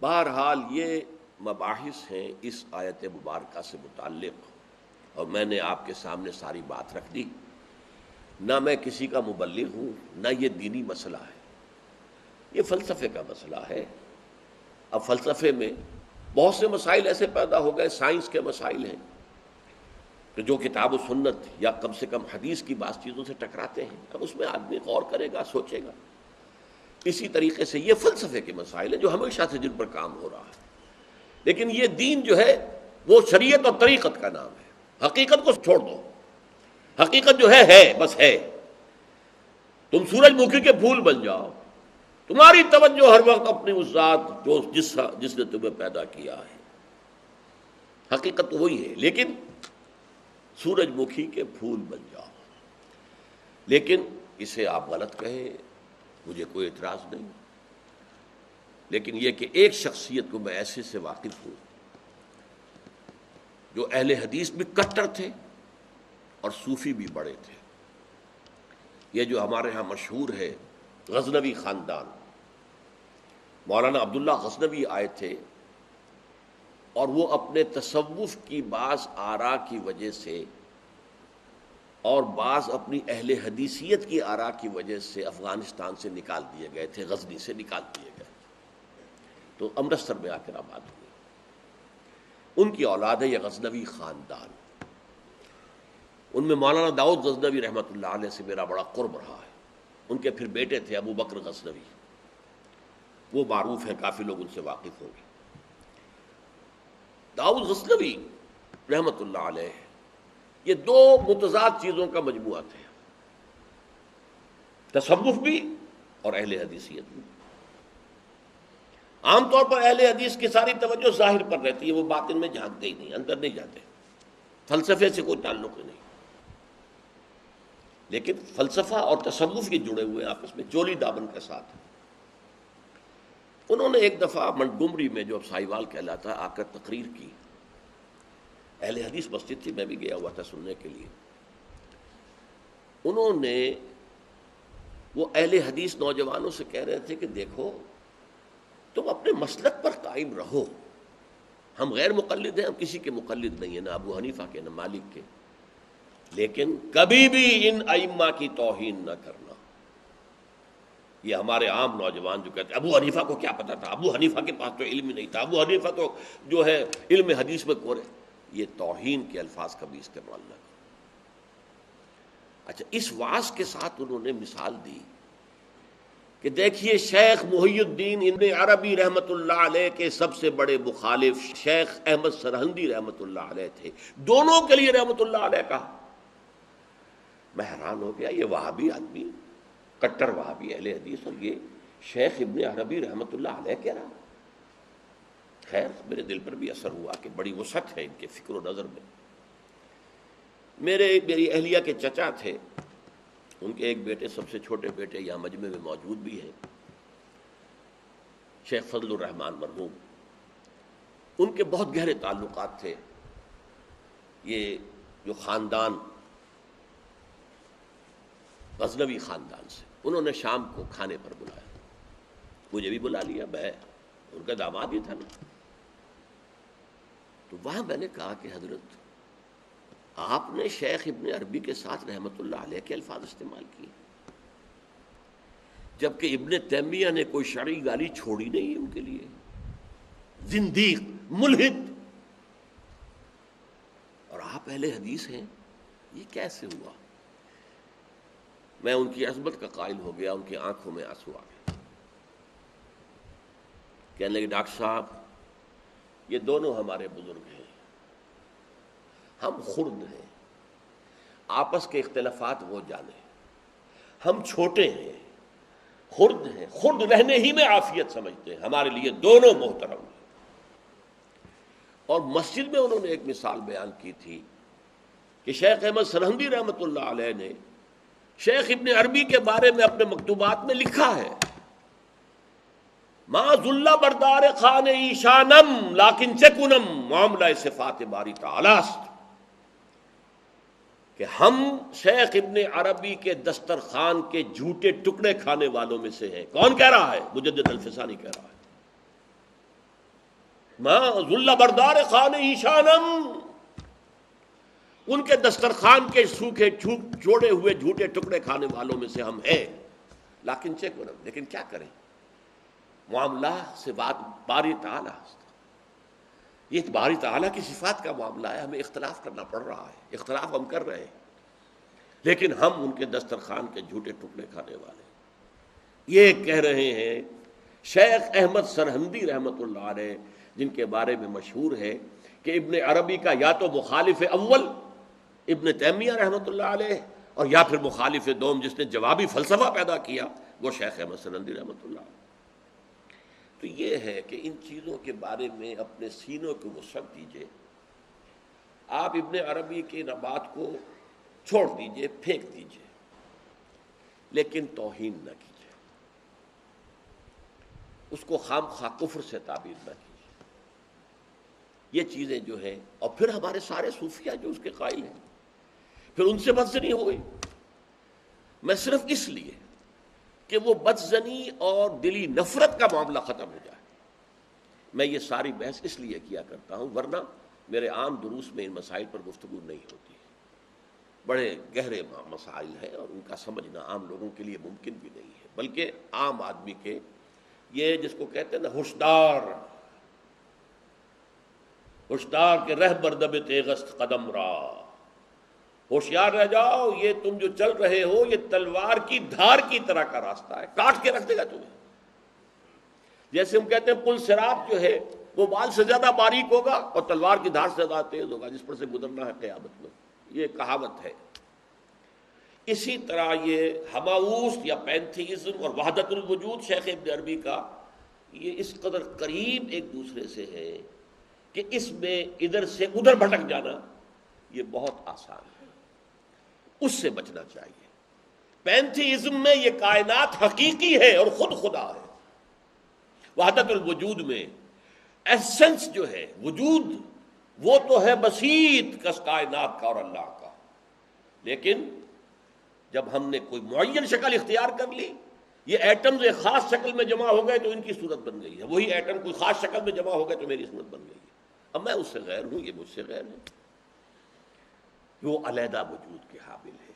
بہرحال یہ مباحث ہیں اس آیت مبارکہ سے متعلق، اور میں نے آپ کے سامنے ساری بات رکھ دی۔ نہ میں کسی کا مبلغ ہوں، نہ یہ دینی مسئلہ ہے، یہ فلسفے کا مسئلہ ہے۔ اب فلسفے میں بہت سے مسائل ایسے پیدا ہو گئے، سائنس کے مسائل ہیں کہ جو کتاب و سنت یا کم سے کم حدیث کی بعض چیزوں سے ٹکراتے ہیں۔ اب اس میں آدمی غور کرے گا، سوچے گا۔ اسی طریقے سے یہ فلسفے کے مسائل ہیں جو ہمیشہ سے جن پر کام ہو رہا ہے، لیکن یہ دین جو ہے وہ شریعت اور طریقت کا نام ہے۔ حقیقت کو چھوڑ دو، حقیقت جو ہے بس ہے۔ تم سورج مکھی کے پھول بن جاؤ، تمہاری توجہ ہر وقت اپنی اس ذات جو جس نے تمہیں پیدا کیا ہے، حقیقت تو وہی ہے، لیکن سورج مکھی کے پھول بن جاؤ۔ لیکن اسے آپ غلط کہیں، مجھے کوئی اعتراض نہیں، لیکن یہ کہ ایک شخصیت کو میں ایسے سے واقف ہوں جو اہل حدیث بھی کٹر تھے اور صوفی بھی بڑے تھے۔ یہ جو ہمارے ہاں مشہور ہے غزنوی خاندان، مولانا عبداللہ غزنوی آئے تھے اور وہ اپنے تصوف کی بعض آراء کی وجہ سے اور بعض اپنی اہل حدیثیت کی آراء کی وجہ سے افغانستان سے نکال دیے گئے تھے، غزنی سے نکال دیے گئے، تو امرتسر میں آ کر آباد ہوئے۔ ان کی اولاد ہے یہ غزنوی خاندان۔ ان میں مولانا داؤد غزنوی رحمۃ اللہ علیہ سے میرا بڑا قرب رہا ہے۔ ان کے پھر بیٹے تھے ابو بکر غزنوی، وہ معروف ہیں، کافی لوگ ان سے واقف ہوں گے۔ داؤد غزنوی رحمۃ اللہ علیہ یہ دو متضاد چیزوں کا مجموعہ تھے، تصوف بھی اور اہل حدیثیت بھی۔ عام طور پر اہل حدیث کی ساری توجہ ظاہر پر رہتی ہے، وہ باطن میں جھانکتے ہی نہیں، اندر نہیں جاتے، فلسفے سے کوئی تعلق ہی نہیں۔ لیکن فلسفہ اور تصوف یہ جڑے ہوئے آپس میں چولی دامن کے ساتھ۔ انہوں نے ایک دفعہ منٹگمری میں، جو اب ساہیوال کہلاتا ہے، آ کر تقریر کی۔ اہل حدیث مسجد تھی، میں بھی گیا ہوا تھا سننے کے لیے۔ انہوں نے وہ اہل حدیث نوجوانوں سے کہہ رہے تھے کہ دیکھو تم اپنے مسلک پر قائم رہو، ہم غیر مقلد ہیں، ہم کسی کے مقلد نہیں ہیں، نہ ابو حنیفہ کے نہ مالک کے، لیکن کبھی بھی ان ائمہ کی توہین نہ کرنا۔ یہ ہمارے عام نوجوان جو کہتے ہیں ابو حنیفہ کو کیا پتا تھا، ابو حنیفہ کے پاس تو علم ہی نہیں تھا، ابو حنیفہ تو جو ہے علم حدیث میں کورے، یہ توہین کے الفاظ کبھی استعمال نہ کرو۔ اچھا، اس واعظ کے ساتھ انہوں نے مثال دی کہ دیکھیے شیخ محی الدین ابن عربی رحمۃ اللہ علیہ کے سب سے بڑے مخالف شیخ احمد سرہندی رحمۃ اللہ علیہ تھے، دونوں کے لیے رحمۃ اللہ علیہ کہا۔ میں حیران ہو گیا، یہ وہابی آدمی، کٹر وہابی اہل حدیث، اور یہ شیخ ابن عربی رحمۃ اللہ علیہ کہہ رہا۔ خیر میرے دل پر بھی اثر ہوا کہ بڑی وسعت ہے ان کے فکر و نظر میں۔ میری اہلیہ کے چچا تھے، ان کے ایک بیٹے، سب سے چھوٹے بیٹے یہاں مجمع میں موجود بھی ہیں، شیخ فضل الرحمان مرحوم۔ ان کے بہت گہرے تعلقات تھے یہ جو خاندان غزنوی خاندان سے۔ انہوں نے شام کو کھانے پر بلایا، مجھے بھی بلا لیا، میں ان کا داماد ہی تھا نا۔ تو وہاں میں نے کہا کہ حضرت آپ نے شیخ ابن عربی کے ساتھ رحمۃ اللہ علیہ کے الفاظ استعمال کیے، جبکہ ابن تیمیہ نے کوئی شرعی گالی چھوڑی نہیں ان کے لیے۔ زندیق، ملحد، اور آپ اہل حدیث ہیں، یہ کیسے ہوا؟ میں ان کی عظمت کا قائل ہو گیا، ان کی آنکھوں میں آنسو آ گئے۔ کہنے لگے ڈاکٹر صاحب یہ دونوں ہمارے بزرگ ہیں، ہم خرد ہیں، آپس کے اختلافات وہ جانے، ہم چھوٹے ہیں، خرد ہیں، خرد رہنے ہی میں عافیت سمجھتے ہیں، ہمارے لیے دونوں محترم ہیں۔ اور مسجد میں انہوں نے ایک مثال بیان کی تھی کہ شیخ احمد سرہندی رحمۃ اللہ علیہ نے شیخ ابن عربی کے بارے میں اپنے مکتوبات میں لکھا ہے، ما ذل بردار خان ایشانم لیکن چکنم معاملہ صفات باری تعالی است، کہ ہم شیخ ابن عربی کے دسترخوان کے جھوٹے ٹکڑے کھانے والوں میں سے ہیں۔ کون کہہ رہا ہے؟ مجدد الفسانی کہہ رہا ہے۔ ماں ذل بردار خان ایشانم، ان کے دسترخوان کے سوکھے جوڑے ہوئے جھوٹے ٹکڑے کھانے والوں میں سے ہم ہیں، لیکن کیا کریں، معاملہ سے بات باری تعالیٰ، یہ باری تعالیٰ کی صفات کا معاملہ ہے، ہمیں اختلاف کرنا پڑ رہا ہے، اختلاف ہم کر رہے ہیں، لیکن ہم ان کے دسترخوان کے جھوٹے ٹکڑے کھانے والے۔ یہ کہہ رہے ہیں شیخ احمد سرہندی رحمۃ اللہ علیہ، جن کے بارے میں مشہور ہے کہ ابن عربی کا یا تو مخالف اول ابن تیمیہ رحمۃ اللہ علیہ، اور یا پھر مخالف دوم جس نے جوابی فلسفہ پیدا کیا وہ شیخ احمد سرہندی رحمۃ اللہ علیہ۔ تو یہ ہے کہ ان چیزوں کے بارے میں اپنے سینوں کو وسعت دیجیے، آپ ابن عربی کی بات کو چھوڑ دیجیے، پھینک دیجیے، لیکن توہین نہ کیجیے، اس کو خام خواہ کفر سے تعبیر نہ کیجیے۔ یہ چیزیں جو ہیں، اور پھر ہمارے سارے صوفیہ جو اس کے قائل ہیں، پھر ان سے بدزنی ہو گئی، میں صرف اس لیے کہ وہ بدزنی اور دلی نفرت کا معاملہ ختم ہو جائے، میں یہ ساری بحث اس لیے کیا کرتا ہوں، ورنہ میرے عام دروس میں ان مسائل پر گفتگو نہیں ہوتی، بڑے گہرے مسائل ہیں اور ان کا سمجھنا عام لوگوں کے لیے ممکن بھی نہیں ہے، بلکہ عام آدمی کے، یہ جس کو کہتے ہیں نا ہوشدار کے رہ بردب تیغست قدم را، ہوشیار رہ جاؤ، یہ تم جو چل رہے ہو یہ تلوار کی دھار کی طرح کا راستہ ہے، کاٹ کے رکھ دے گا تمہیں۔ جیسے ہم کہتے ہیں پل صراط جو ہے وہ بال سے زیادہ باریک ہوگا اور تلوار کی دھار سے زیادہ تیز ہوگا، جس پر سے گزرنا ہے قیامت میں، یہ کہاوت ہے۔ اسی طرح یہ ہماؤس یا پینتھیزم اور وحدت الوجود شیخ ابن عربی کا، یہ اس قدر قریب ایک دوسرے سے ہے کہ اس میں ادھر سے ادھر بھٹک جانا یہ بہت آسان ہے، اس سے بچنا چاہیے۔ پینتھیزم میں یہ کائنات حقیقی ہے اور خود خدا ہے، وحدت الوجود میں ایسنس جو ہے وجود وہ تو ہے بسیط کس کائنات کا اور اللہ کا، لیکن جب ہم نے کوئی معین شکل اختیار کر لی، یہ ایٹمز ایک خاص شکل میں جمع ہو گئے تو ان کی صورت بن گئی ہے، وہی ایٹم کوئی خاص شکل میں جمع ہو گئے تو میری صورت بن گئی ہے، اب میں اس سے غیر ہوں، یہ مجھ سے غیر ہے، وہ علیحدہ وجود کے حامل ہے۔